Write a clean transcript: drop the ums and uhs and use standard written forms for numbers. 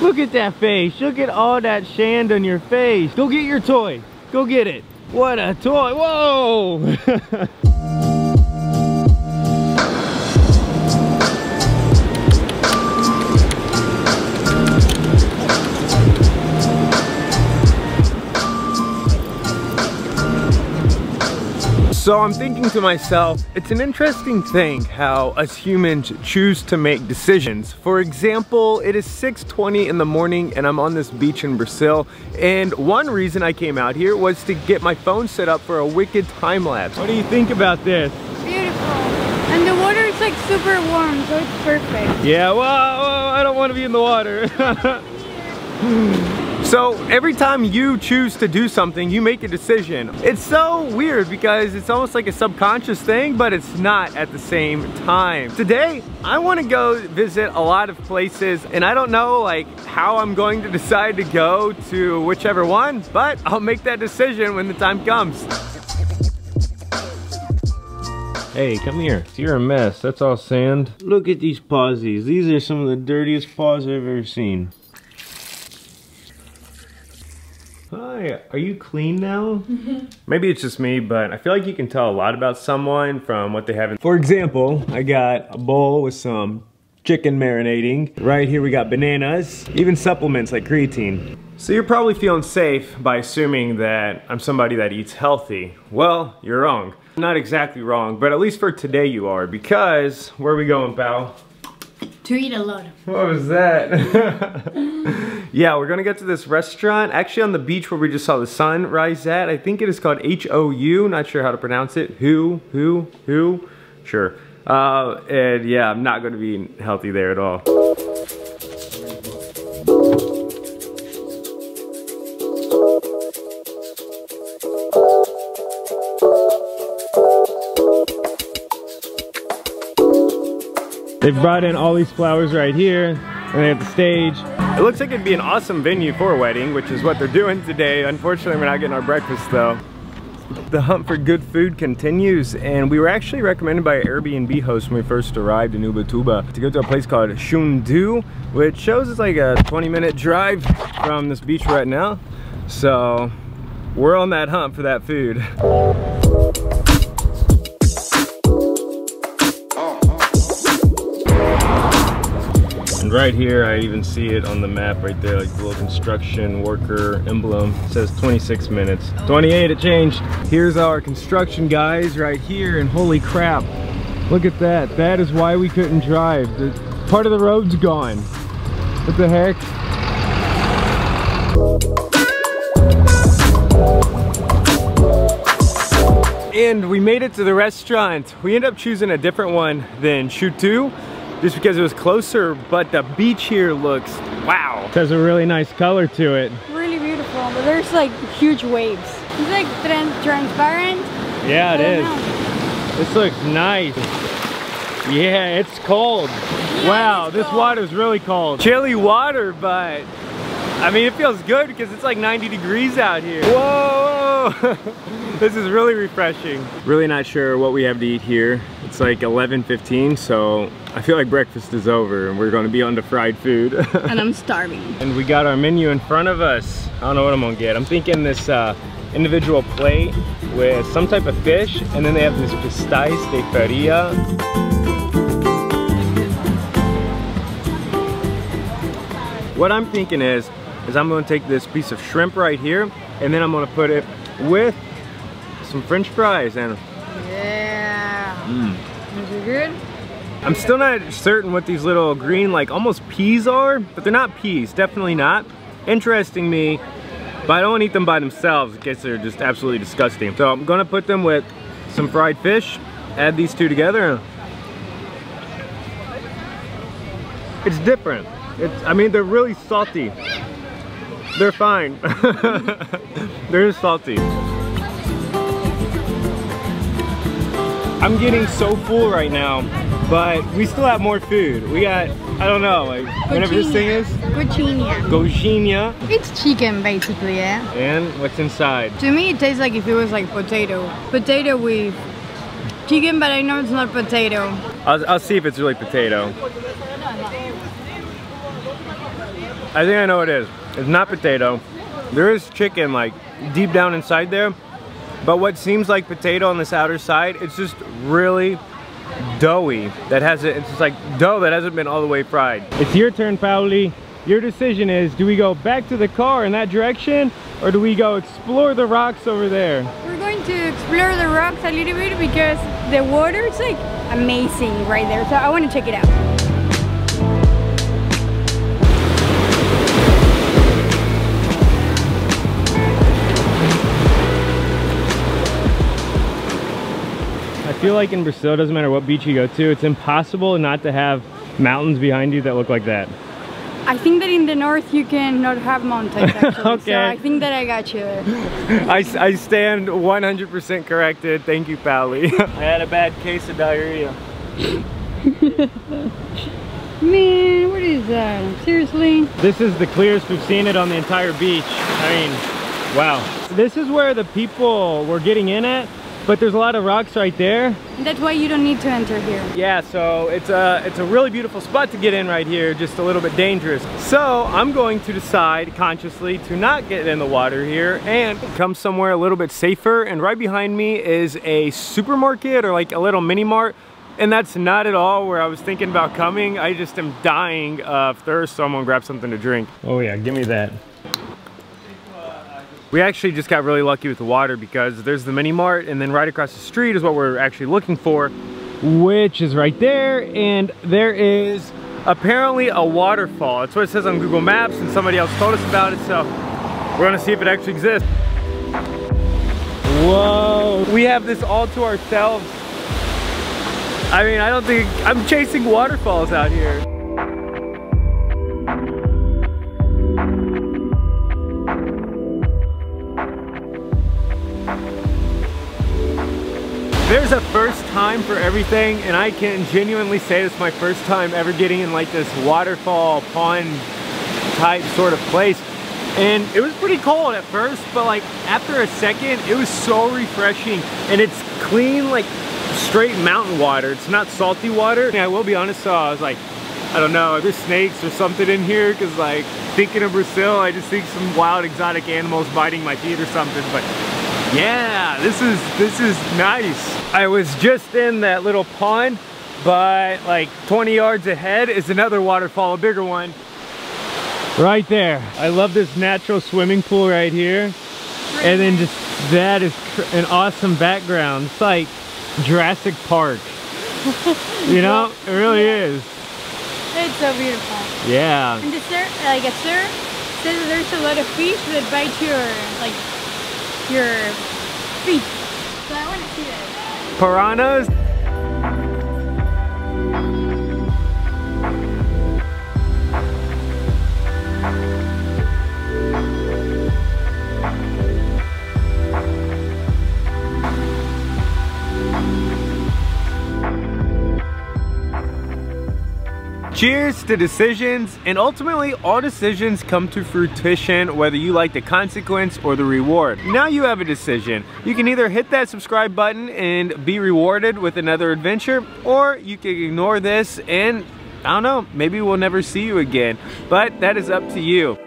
Look at that face. Look at all that sand on your face. Go get your toy. Go get it. What a toy. Whoa! So I'm thinking to myself, it's an interesting thing how us humans choose to make decisions. For example, it is 6:20 in the morning and I'm on this beach in Brazil. And one reason I came out here was to get my phone set up for a wicked time lapse. What do you think about this? Beautiful. And the water is like super warm, so it's perfect. Yeah, whoa, I don't want to be in the water. So every time you choose to do something, you make a decision. It's so weird because it's almost like a subconscious thing, but it's not at the same time. Today, I want to go visit a lot of places and I don't know like how I'm going to decide to go to whichever one, but I'll make that decision when the time comes. Hey, come here. You're a mess. That's all sand. Look at these pawsies. These are some of the dirtiest paws I've ever seen. Hi, are you clean now? Maybe it's just me, but I feel like you can tell a lot about someone from what they have in. For example, I got a bowl with some chicken marinating. Right here we got bananas, even supplements like creatine. So you're probably feeling safe by assuming that I'm somebody that eats healthy. Well, you're wrong. Not exactly wrong, but at least for today you are, because where are we going, pal? To eat a lot. What was that? Yeah, we're gonna get to this restaurant, actually on the beach where we just saw the sun rise at. I think it is called H-O-U, not sure how to pronounce it. Who? Sure. And yeah, I'm not gonna be healthy there at all. They've brought in all these flowers right here, and they have the stage. It looks like it'd be an awesome venue for a wedding, which is what they're doing today. Unfortunately, we're not getting our breakfast though. The hunt for good food continues, and we were actually recommended by an Airbnb host when we first arrived in Ubatuba to go to a place called Xundu, which shows it's like a 20-minute drive from this beach right now. So we're on that hunt for that food. And right here, I even see it on the map right there, like the little construction worker emblem. It says 26 minutes. 28, it changed. Here's our construction guys right here, and holy crap. Look at that. That is why we couldn't drive. Part of the road's gone. What the heck? And we made it to the restaurant. We ended up choosing a different one than Xutu, just because it was closer, but the beach here looks, wow. It has a really nice color to it. Really beautiful, but there's like huge waves. It's like transparent. Yeah, it is. This looks nice. Yeah, it's cold. Yeah, wow, this water's really cold. Chilly water, but I mean, it feels good because it's like 90 degrees out here. Whoa! This is really refreshing. Really not sure what we have to eat here. It's like 11:15, so I feel like breakfast is over and we're gonna be on to fried food. And I'm starving. And we got our menu in front of us. I don't know what I'm gonna get. I'm thinking this individual plate with some type of fish, and then they have this pastéis de feria. What I'm thinking is I'm gonna take this piece of shrimp right here, and then I'm gonna put it with some French fries and Is it good? I'm still not certain what these little green, like almost peas are, but they're not peas, definitely not. Interesting me, but I don't want to eat them by themselves in case they're just absolutely disgusting. So I'm gonna put them with some fried fish, add these two together. It's different. I mean, they're really salty. They're fine. They're salty. I'm getting so full right now, but we still have more food. We got, I don't know, like whatever this thing is. Coxinha. It's chicken basically, yeah. And what's inside? To me it tastes like if it was like potato. Potato with chicken, but I know it's not potato. I'll see if it's really potato. I think I know what it is. It's not potato. There is chicken like deep down inside there, but what seems like potato on this outer side, it's just really doughy. It's just like dough that hasn't been all the way fried. It's your turn, Pauli. Your decision is, do we go back to the car in that direction, or do we go explore the rocks over there? We're going to explore the rocks a little bit because the water is like amazing right there. So I want to check it out. I feel like in Brazil, doesn't matter what beach you go to, it's impossible not to have mountains behind you that look like that. I think that in the north you cannot have mountains actually. Okay. So I think that I got you there. I stand 100% corrected. Thank you, Pauli. I had a bad case of diarrhea. Man, what is that? Seriously? This is the clearest we've seen it on the entire beach. I mean, wow. This is where the people were getting in at, but there's a lot of rocks right there. That's why you don't need to enter here. Yeah, so it's a really beautiful spot to get in right here, just a little bit dangerous. So I'm going to decide consciously to not get in the water here and come somewhere a little bit safer. And right behind me is a supermarket or like a little mini mart. And that's not at all where I was thinking about coming. I just am dying of thirst, so I'm gonna grab something to drink. Oh yeah, give me that. We actually just got really lucky with the water because there's the mini mart, and then right across the street is what we're actually looking for, which is right there. And there is apparently a waterfall. That's what it says on Google Maps, and somebody else told us about it, so we're gonna see if it actually exists. Whoa, we have this all to ourselves. I mean, I don't think I'm chasing waterfalls out here. There's a first time for everything, and I can genuinely say this is my first time ever getting in like this waterfall pond type sort of place. And it was pretty cold at first, but like after a second, it was so refreshing, and it's clean, like straight mountain water. It's not salty water. And I will be honest, so I was like, I don't know, are there snakes or something in here? Because like thinking of Brazil, I just think some wild exotic animals biting my feet or something. But yeah, this is nice. I was just in that little pond, but like 20 yards ahead is another waterfall, a bigger one. Right there. I love this natural swimming pool right here. And then just, that is an awesome background. It's like Jurassic Park. You know, it really is. It's so beautiful. Yeah. And like a sir says there's a lot of fish that bite your feet. So I want to see that. Piranhas. Cheers to decisions, and ultimately all decisions come to fruition whether you like the consequence or the reward. Now you have a decision. You can either hit that subscribe button and be rewarded with another adventure, or you can ignore this and I don't know, maybe we'll never see you again, but that is up to you.